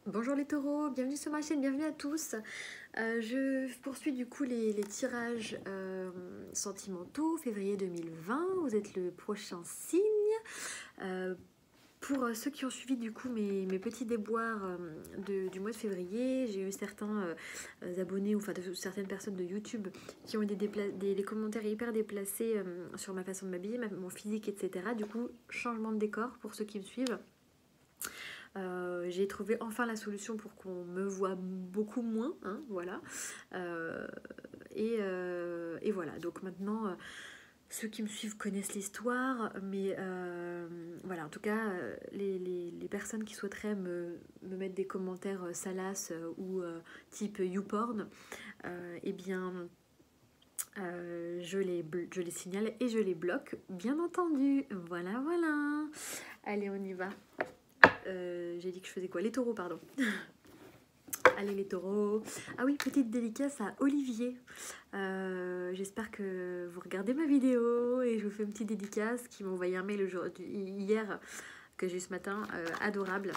Bonjour les taureaux, bienvenue sur ma chaîne, bienvenue à tous. Je poursuis du coup les tirages sentimentaux, février 2020, vous êtes le prochain signe. Pour ceux qui ont suivi du coup mes petits déboires du mois de février, j'ai eu certains abonnés, ou enfin certaines personnes de YouTube qui ont eu des commentaires hyper déplacés sur ma façon de m'habiller, mon physique, etc. Du coup, changement de décor pour ceux qui me suivent. J'ai trouvé enfin la solution pour qu'on me voit beaucoup moins, hein, voilà. Et voilà, donc maintenant, ceux qui me suivent connaissent l'histoire, mais voilà, en tout cas, les personnes qui souhaiteraient me mettre des commentaires salaces ou type YouPorn, eh bien, je les signale et je les bloque, bien entendu. Voilà, voilà. Allez, on y va. J'ai dit que je faisais quoi? Les taureaux, pardon. Allez les taureaux. Ah oui, petite dédicace à Olivier. J'espère que vous regardez ma vidéo et je vous fais une petite dédicace qui m'a envoyé un mail hier que j'ai eu ce matin, adorable,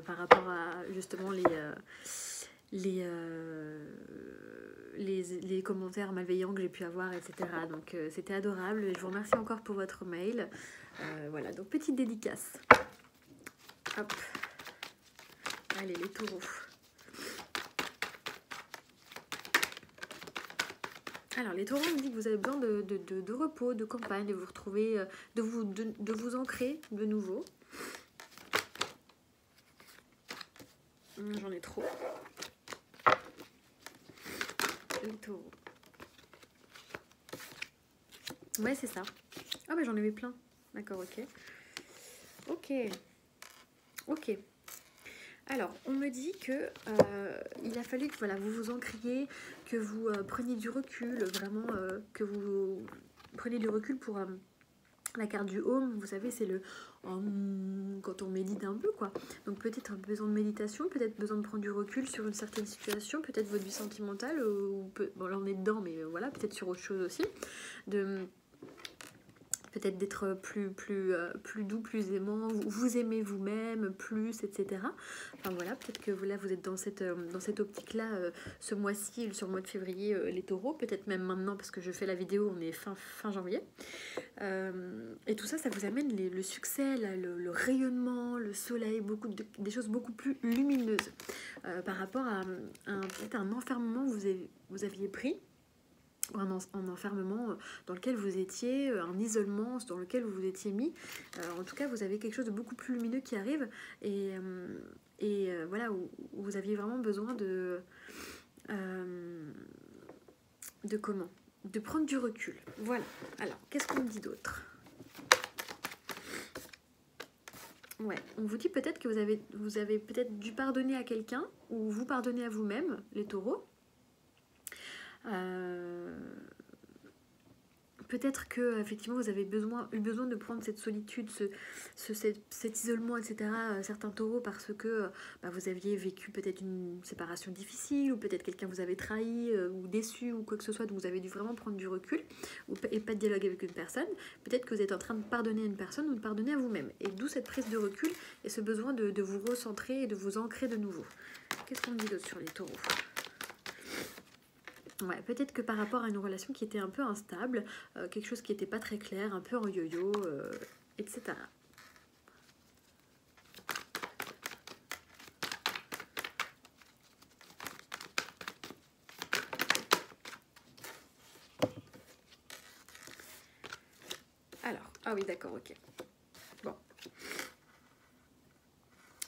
par rapport à justement les commentaires malveillants que j'ai pu avoir, etc. Donc c'était adorable. Je vous remercie encore pour votre mail. Voilà, donc petite dédicace. Hop. Allez les taureaux. Alors les taureaux me disent que vous avez besoin de repos, de campagne, de vous retrouver, de vous ancrer de nouveau. J'en ai trop. Les taureaux. Ouais, c'est ça. Ah bah j'en avais plein. D'accord, ok. Ok. Ok. Alors, on me dit que il a fallu que voilà, vous vous ancriez, que vous preniez du recul, vraiment que vous preniez du recul pour la carte du home. Vous savez, c'est le quand on médite un peu, quoi. Donc peut-être besoin de méditation, peut-être besoin de prendre du recul sur une certaine situation, peut-être votre vie sentimentale, ou bon là on est dedans, mais voilà, peut-être sur autre chose aussi, peut-être d'être plus doux, plus aimant, vous aimez vous-même, plus, etc. Enfin voilà, peut-être que là vous êtes dans cette optique-là ce mois-ci, sur le mois de février, les taureaux, peut-être même maintenant parce que je fais la vidéo, on est fin janvier. Et tout ça, ça vous amène le succès, le rayonnement, le soleil, des choses beaucoup plus lumineuses par rapport à peut-être un enfermement que vous aviez pris, un enfermement dans lequel vous étiez, un isolement dans lequel vous vous étiez mis. En tout cas, vous avez quelque chose de beaucoup plus lumineux qui arrive et voilà, où vous aviez vraiment besoin de comment? De prendre du recul. Voilà. Alors, qu'est-ce qu'on me dit d'autre? Ouais, on vous dit peut-être que vous avez peut-être dû pardonner à quelqu'un ou vous pardonner à vous-même, les taureaux. Peut-être que effectivement vous avez eu besoin de prendre cette solitude, cet isolement, etc. Certains taureaux parce que vous aviez vécu peut-être une séparation difficile, ou peut-être quelqu'un vous avait trahi ou déçu ou quoi que ce soit, donc vous avez dû vraiment prendre du recul et pas de dialogue avec une personne. Peut-être que vous êtes en train de pardonner à une personne ou de pardonner à vous-même. Et d'où cette prise de recul et ce besoin de vous recentrer et de vous ancrer de nouveau. Qu'est-ce qu'on dit d'autre sur les taureaux ? Ouais, peut-être que par rapport à une relation qui était un peu instable, quelque chose qui n'était pas très clair, un peu en yo-yo, etc. Alors, ah oui, d'accord, ok. Bon.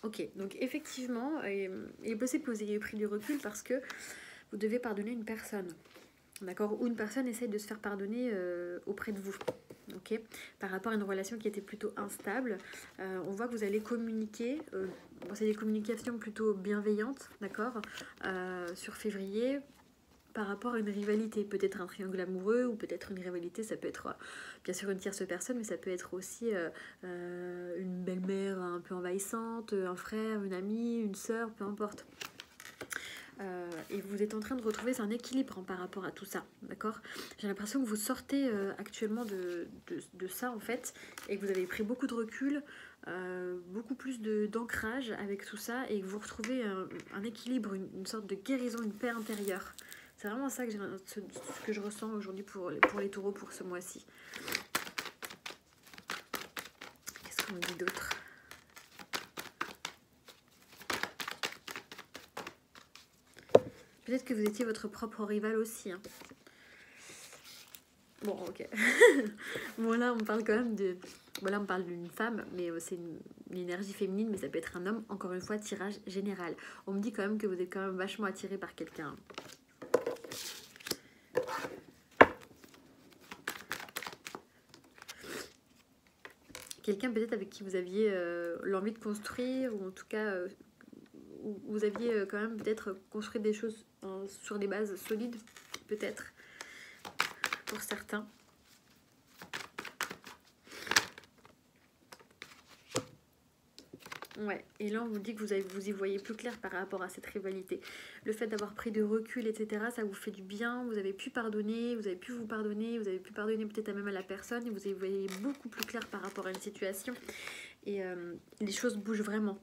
Ok, donc effectivement, il est possible que vous ayez pris du recul parce que vous devez pardonner une personne. D'accord? Ou une personne essaye de se faire pardonner auprès de vous. Ok? Par rapport à une relation qui était plutôt instable, on voit que vous allez communiquer. C'est des communications plutôt bienveillantes, d'accord? Sur février, par rapport à une rivalité, peut-être un triangle amoureux, ou peut-être une rivalité, ça peut être bien sûr une tierce personne, mais ça peut être aussi une belle-mère un peu envahissante, un frère, une amie, une sœur, peu importe. Et vous êtes en train de retrouver un équilibre par rapport à tout ça, d'accord? J'ai l'impression que vous sortez actuellement de ça en fait, et que vous avez pris beaucoup de recul beaucoup plus d'ancrage avec tout ça et que vous retrouvez un équilibre, une sorte de guérison, une paix intérieure. C'est vraiment ça que, ce que je ressens aujourd'hui pour les taureaux pour ce mois-ci. Qu'est-ce qu'on me dit d'autre? Peut-être que vous étiez votre propre rival aussi. Hein. Bon, ok. Bon, là, on parle quand même de... Bon, là, on parle d'une femme, mais c'est une énergie féminine, mais ça peut être un homme. Encore une fois, tirage général. On me dit quand même que vous êtes quand même vachement attiré par quelqu'un. Quelqu'un peut-être avec qui vous aviez l'envie de construire, ou en tout cas, où vous aviez quand même peut-être construit des choses sur des bases solides, peut-être, pour certains. Ouais, et là on vous dit que vous y voyez plus clair par rapport à cette rivalité. Le fait d'avoir pris de recul, etc., ça vous fait du bien, vous avez pu pardonner, vous avez pu vous pardonner, vous avez pu pardonner peut-être même à la personne, et vous y voyez beaucoup plus clair par rapport à une situation. Et les choses bougent vraiment.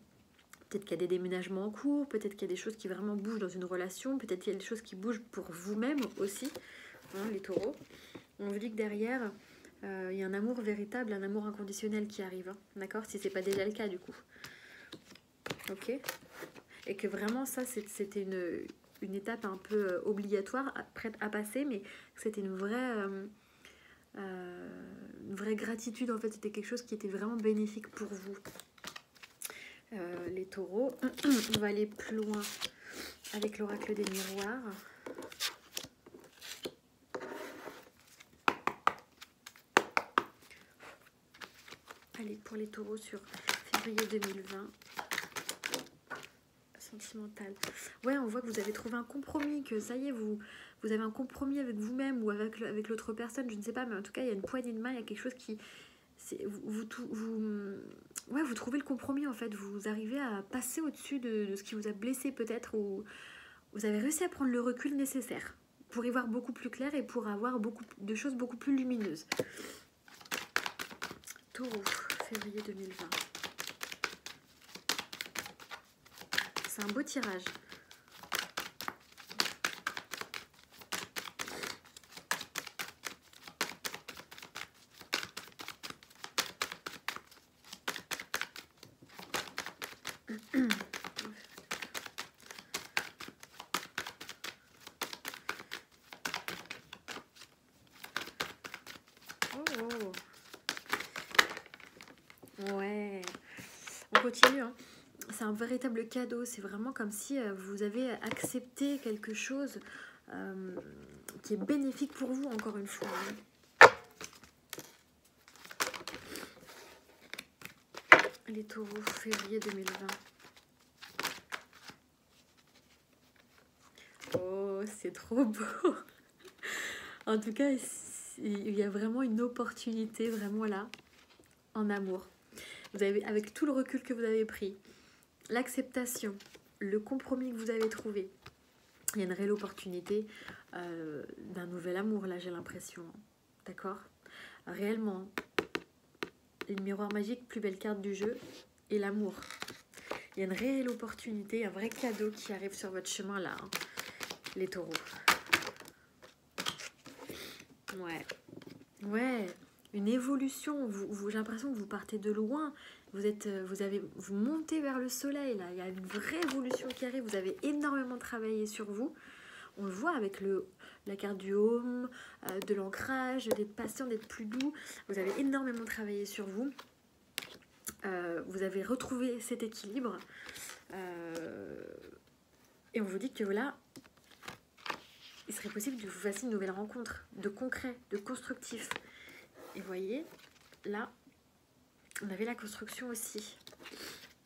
Peut-être qu'il y a des déménagements en cours, peut-être qu'il y a des choses qui vraiment bougent dans une relation, peut-être qu'il y a des choses qui bougent pour vous-même aussi, hein, les taureaux. On vous dit que derrière, il y a un amour véritable, un amour inconditionnel qui arrive, hein, d'accord? Si c'est pas déjà le cas du coup. Ok, et que vraiment ça c'était une étape un peu obligatoire prête à passer, mais c'était une vraie gratitude en fait, c'était quelque chose qui était vraiment bénéfique pour vous, les taureaux. On va aller plus loin avec l'oracle des miroirs. Allez, pour les taureaux sur février 2020. Sentimental. Ouais, on voit que vous avez trouvé un compromis, que ça y est, vous avez un compromis avec vous-même ou avec l'autre personne, je ne sais pas, mais en tout cas, il y a une poignée de main, il y a quelque chose qui... Vous trouvez le compromis, en fait. Vous arrivez à passer au-dessus de ce qui vous a blessé, peut-être, ou vous avez réussi à prendre le recul nécessaire pour y voir beaucoup plus clair et pour avoir beaucoup de choses beaucoup plus lumineuses. Taureau, février 2020. C'est un beau tirage. Oh. Ouais. On continue, hein. C'est un véritable cadeau, c'est vraiment comme si vous avez accepté quelque chose qui est bénéfique pour vous, encore une fois. Les taureaux, février 2020. Oh, c'est trop beau. En tout cas, il y a vraiment une opportunité, vraiment là, en amour. Vous avez, avec tout le recul que vous avez pris, l'acceptation, le compromis que vous avez trouvé, il y a une réelle opportunité d'un nouvel amour, là, j'ai l'impression. D'accord? Réellement, le miroir magique, plus belle carte du jeu, et l'amour. Il y a une réelle opportunité, un vrai cadeau qui arrive sur votre chemin, là, hein, les taureaux. Ouais, une évolution. J'ai l'impression que vous partez de loin. Vous montez vers le soleil, là. Il y a une vraie évolution qui arrive. Vous avez énormément travaillé sur vous. On le voit avec la carte du home, de l'ancrage, d'être patient, d'être plus doux. Vous avez énormément travaillé sur vous. Vous avez retrouvé cet équilibre. Et on vous dit que voilà, il serait possible que vous fassiez une nouvelle rencontre, de concret, de constructif. Et vous voyez, là, on avait la construction aussi.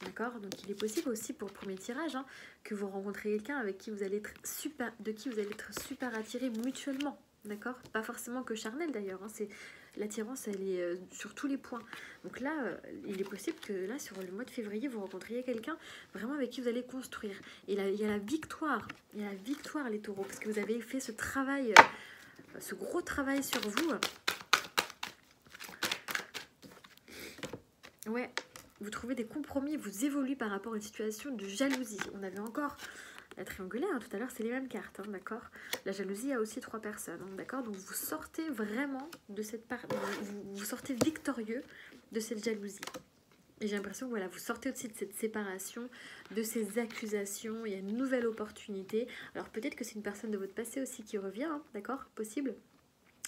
D'accord? Donc il est possible aussi pour le premier tirage hein, que vous rencontrez quelqu'un avec qui vous allez être super attiré mutuellement. D'accord? Pas forcément que charnel d'ailleurs. Hein, l'attirance, elle est sur tous les points. Donc là, il est possible que là, sur le mois de février, vous rencontriez quelqu'un vraiment avec qui vous allez construire. Et là, il y a la victoire. Il y a la victoire, les taureaux, parce que vous avez fait ce travail, ce gros travail sur vous. Ouais. vous trouvez des compromis, vous évoluez par rapport à une situation de jalousie. On avait encore la triangulaire, hein, tout à l'heure, c'est les mêmes cartes, hein, d'accord. La jalousie a aussi 3 personnes, hein, d'accord. Donc vous sortez vraiment de cette part, vous sortez victorieux de cette jalousie. Et j'ai l'impression que voilà, vous sortez aussi de cette séparation, de ces accusations, il y a une nouvelle opportunité. Alors peut-être que c'est une personne de votre passé aussi qui revient, hein, d'accord, possible.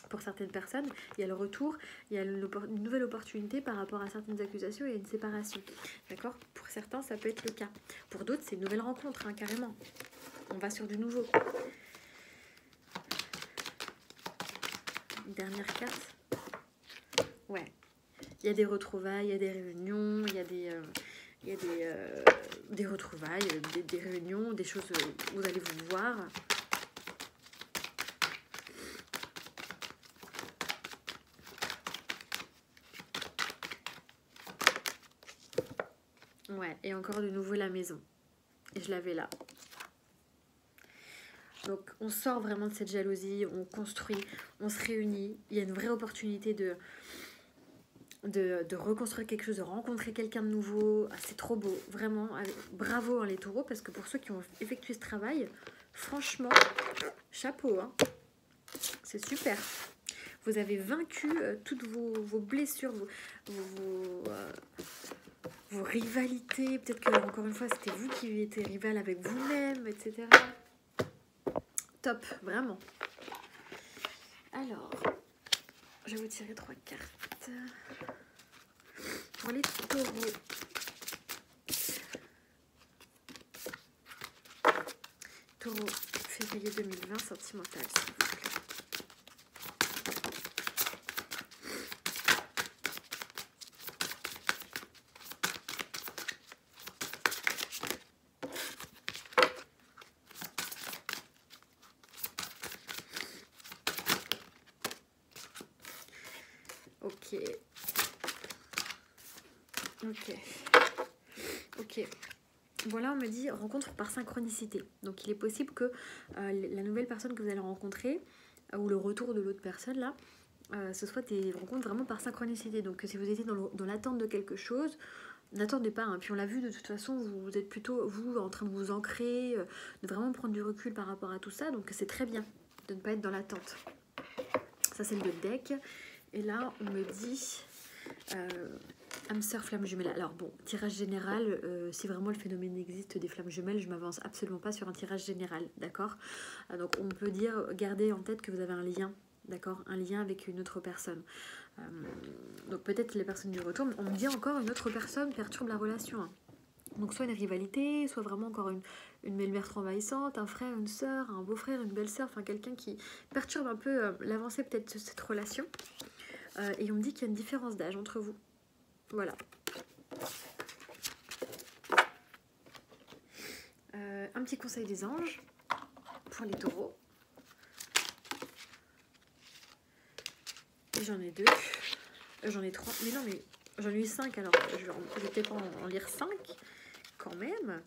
Pour certaines personnes, il y a le retour, il y a une nouvelle opportunité par rapport à certaines accusations, il y a une séparation. D'accord. Pour certains, ça peut être le cas. Pour d'autres, c'est une nouvelle rencontre, hein, carrément. On va sur du nouveau. Une dernière carte. Ouais. Il y a des retrouvailles, il y a des réunions, il y a des retrouvailles, des réunions, des choses où vous allez vous voir. Ouais, et encore de nouveau la maison. Et je l'avais là. Donc on sort vraiment de cette jalousie, on construit, on se réunit. Il y a une vraie opportunité de reconstruire quelque chose, de rencontrer quelqu'un de nouveau. Ah, c'est trop beau, vraiment. Bravo hein, les taureaux, parce que pour ceux qui ont effectué ce travail, franchement, chapeau. Hein. C'est super. Vous avez vaincu toutes vos blessures, vos rivalités. Peut-être que, encore une fois, c'était vous qui étiez rival avec vous-même, etc. Top, vraiment. Alors, je vais vous tirer 3 cartes. Pour les taureaux. Taureau, février 2020, sentimental, s'il vous plaît. Ok. Voilà, on me dit rencontre par synchronicité. Donc il est possible que la nouvelle personne que vous allez rencontrer, ou le retour de l'autre personne là, ce soit des rencontres vraiment par synchronicité. Donc si vous étiez dans l'attente de quelque chose, n'attendez pas. Hein. Puis on l'a vu, de toute façon, vous êtes plutôt, vous, en train de vous ancrer, de vraiment prendre du recul par rapport à tout ça. Donc c'est très bien de ne pas être dans l'attente. Ça, c'est le deck. Et là, on me dit... âme sœur, flamme jumelle. Alors bon, tirage général, si vraiment le phénomène existe des flammes jumelles, je m'avance absolument pas sur un tirage général, d'accord. Donc on peut dire, gardez en tête que vous avez un lien, d'accord, un lien avec une autre personne. Donc peut-être les personnes du retour, on me dit encore une autre personne perturbe la relation. Hein. Donc soit une rivalité, soit vraiment encore une belle-mère trop envahissante, un frère, une sœur, un beau-frère, une belle-sœur, enfin quelqu'un qui perturbe un peu l'avancée peut-être de cette relation. Et on me dit qu'il y a une différence d'âge entre vous. Voilà. Un petit conseil des anges pour les taureaux. Et j'en ai 2. J'en ai 3. Mais non, mais j'en ai eu 5. Alors, je vais peut-être en lire 5 quand même.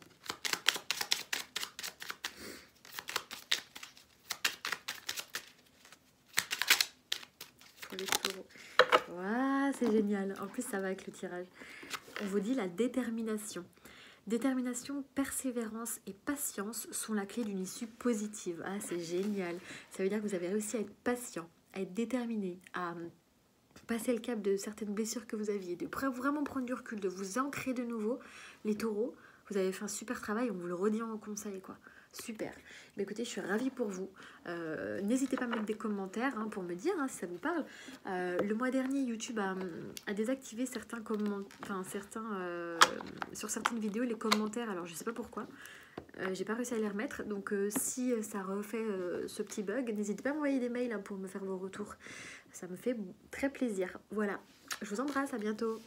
Pour les taureaux. Waouh, c'est génial. En plus, ça va avec le tirage. On vous dit la détermination. Détermination, persévérance et patience sont la clé d'une issue positive. Ah, c'est génial. Ça veut dire que vous avez réussi à être patient, à être déterminé, à passer le cap de certaines blessures que vous aviez, de vraiment prendre du recul, de vous ancrer de nouveau. Les taureaux, vous avez fait un super travail, on vous le redit en conseil, quoi. Super. Mais écoutez, je suis ravie pour vous. N'hésitez pas à mettre des commentaires hein, pour me dire hein, si ça vous parle. Le mois dernier, YouTube a désactivé certains commentaires, sur certaines vidéos, les commentaires. Alors, je ne sais pas pourquoi. J'ai pas réussi à les remettre. Donc, si ça refait ce petit bug, n'hésitez pas à m'envoyer des mails hein, pour me faire vos retours. Ça me fait très plaisir. Voilà. Je vous embrasse. À bientôt.